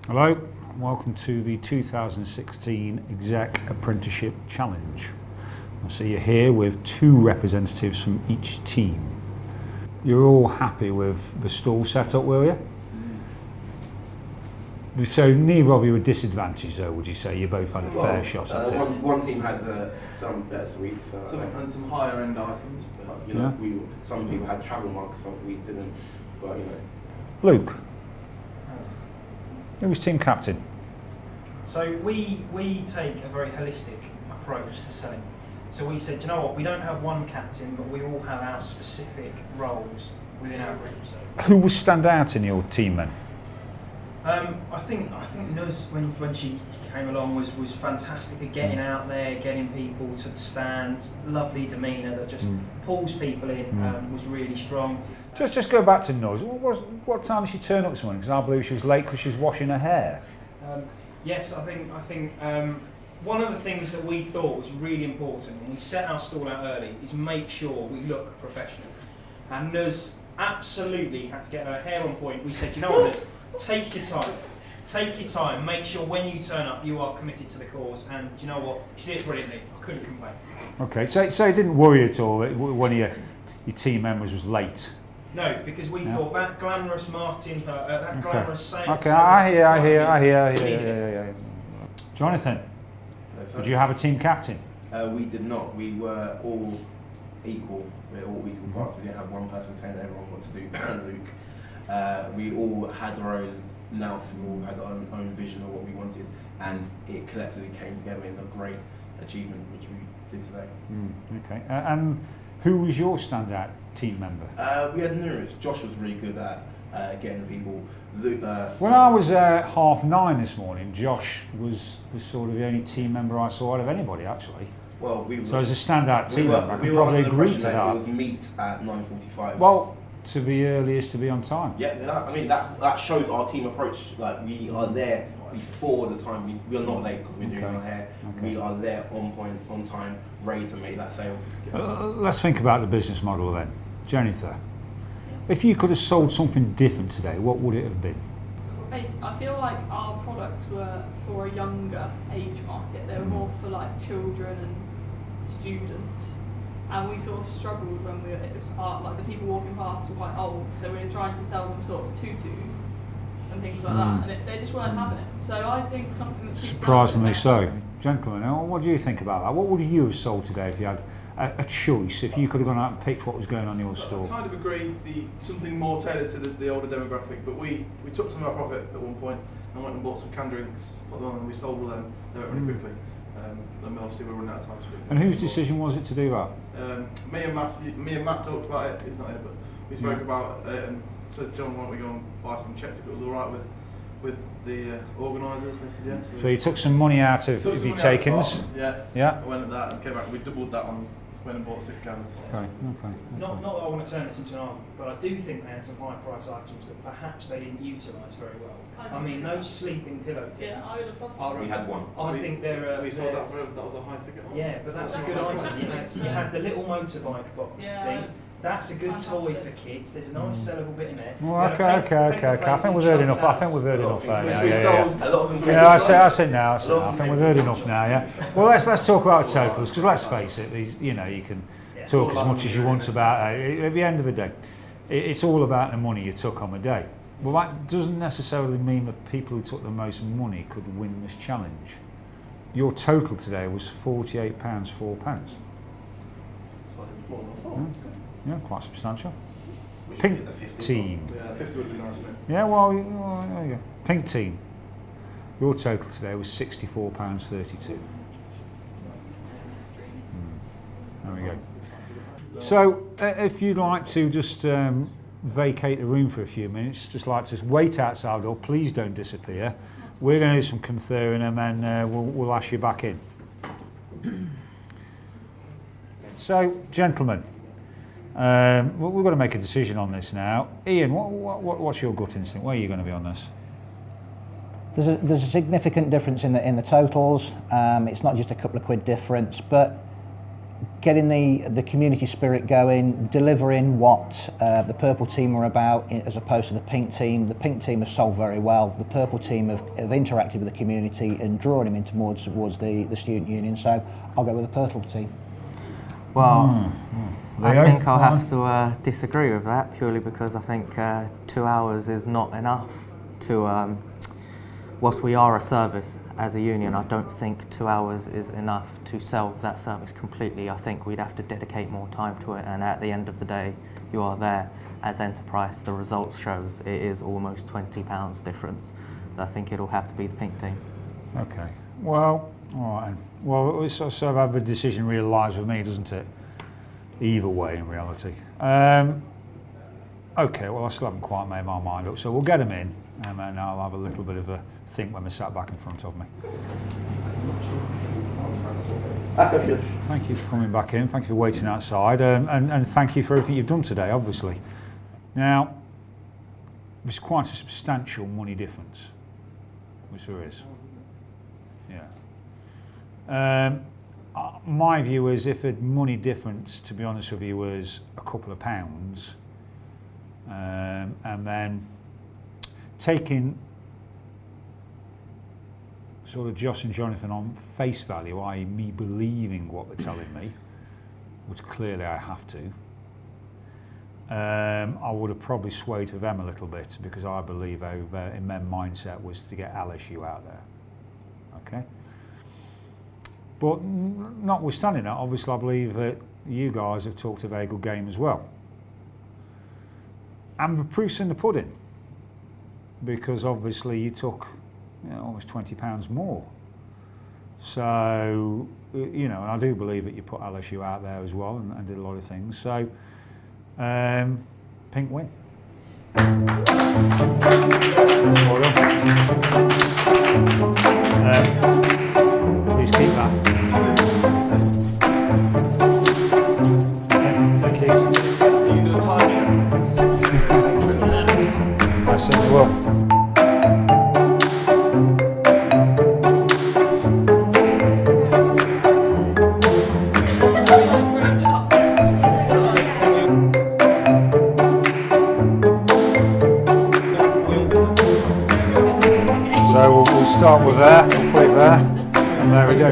Hello, welcome to the 2016 Exec Apprenticeship Challenge. I see you're here with two representatives from each team. You're all happy with the stall setup, were you? So neither of you were disadvantaged though, would you say? You both had a fair shot at it? One team had some better suites. And some higher end items. But, some people had travel mugs, some we didn't. But Luke, who was team captain? So we take a very holistic approach to selling. So we said, you know what, we don't have one captain, but we all have our specific roles within our group. So Who would stand out in your team then? I think Nuz, when she came along, was fantastic at getting out there, getting people to the stand, lovely demeanour that just pulls people in, was really strong. Just go back to Nuz. What time did she turn up this morning? Because I believe she was late because she was washing her hair. Yes, I think one of the things that we thought was really important when we set our stall out early is make sure we look professional. And Nuz absolutely had to get her hair on point. We said, you know what, Nuz, take your time, make sure when you turn up you are committed to the cause, and you know what, she did it brilliantly, I couldn't complain. Okay, so it didn't worry you at all that one of your team members was late? No, because we thought that glamorous marketing, that glamorous sales... Okay, I hear. Jonathan, did you have a team captain? we did not. We were all equal. We were all equal parts. We didn't have one person telling everyone what to do. Luke. We all had our own nous, we all had our own vision of what we wanted, and it collectively came together in a great achievement, which we did today. Okay, and who was your standout team member? We had numerous. Josh was really good at getting the people. Luke, when I was at 9:30 this morning, Josh was sort of the only team member I saw out of anybody actually. Well, so as a standout team member, I can probably agree to that. It was meet at 9:45. Well, to be early is to be on time. Yeah, that shows our team approach. Like, we are there before the time. We are not late because we're doing our hair. Okay. We are there on point, on time, ready to make that sale. Let's think about the business model then. Jennifer, if you could have sold something different today, what would it have been? I feel like our products were for a younger age market. They were more for like children and students. And we sort of struggled when it was like the people walking past were quite old, so we were trying to sell them sort of tutus and things like that, and they just weren't having it. So I think something that surprisingly so. Gentlemen, what do you think about that? What would you have sold today if you had a choice, if you could have gone out and picked what was going on in your store? I kind of agree, something more tailored to the older demographic, but we took some of our profit at one point and went and bought some canned drinks, put them on, and we sold them. They went really quickly. And obviously we're running out of time. And whose decision was it to do that? Me and Matt talked about it. He's not here, but we spoke about it and said, John, why don't we go and buy some, checked if it was all right with the organisers. They said yes. So you took some money out of your takings? Yeah. I went at that and came back. We doubled that on. Went and bought 6 cans. Okay. Not that I want to turn this into an argument, but I do think they had some high price items that perhaps they didn't utilise very well. I mean, those sleeping pillow things. Yeah, I would have loved we had one. I think they're. We sold that was a high ticket one. Yeah, but that's a good item. You had the little motorbike box thing. That's a good toy for kids. There's a nice sellable bit in there. Well, okay. I think we've heard enough. I said now. I think we've heard enough now. Yeah. Well, let's talk about the totals, because let's face it. You can talk as much as you want about it. At the end of the day, it's all about the money you took on the day. Well, that doesn't necessarily mean that people who took the most money could win this challenge. Your total today was £48, £4. Yeah, quite substantial. Pink team. Yeah, 50 would be nice. Yeah, well, there you go. Pink team. Your total today was £64.32. There we go. So, if you'd like to just vacate the room for a few minutes, just wait outside, or please don't disappear. We're going to do some conferring, and then we'll ask you back in. So, gentlemen, we've got to make a decision on this now. Ian, what's your gut instinct? Where are you going to be on this? There's a significant difference in the totals. It's not just a couple of quid difference, but getting the community spirit going, delivering what the purple team are about as opposed to the pink team. The pink team has sold very well. The purple team have interacted with the community and drawing them in towards the student union. So I'll go with the purple team. Well, I Leo, think I'll go on. have to disagree with that purely because I think 2 hours is not enough to, whilst we are a service as a union, I don't think 2 hours is enough to sell that service completely. I think we'd have to dedicate more time to it, and at the end of the day, you are there as enterprise. The results shows it is almost £20 difference. So I think it'll have to be the pink team. Okay. Well, all right. Then. Well, it sort of have a decision really lies with me, doesn't it? Either way, in reality. Okay. Well, I still haven't quite made my mind up, so we'll get them in, and then I'll have a little bit of a think when they're sat back in front of me. Thank you for coming back in. Thank you for waiting outside, and thank you for everything you've done today, obviously. Now, there's quite a substantial money difference, which there is. Yeah. My view is if a money difference, to be honest with you, was a couple of pounds, and then taking sort of Josh and Jonathan on face value, i.e. me believing what they're telling me, which clearly I have to, I would have probably swayed for them a little bit because I believe in their mindset was to get LSU out there. Okay? But notwithstanding that, obviously I believe that you guys have talked a very good game as well. And the proof's in the pudding, because obviously you took almost £20 more. So, and I do believe that you put LSU out there as well and did a lot of things. So, pink win. Well done. Please keep that. Thank you. You do a time I certainly will. So we'll start with there, we'll put it there, and there we go.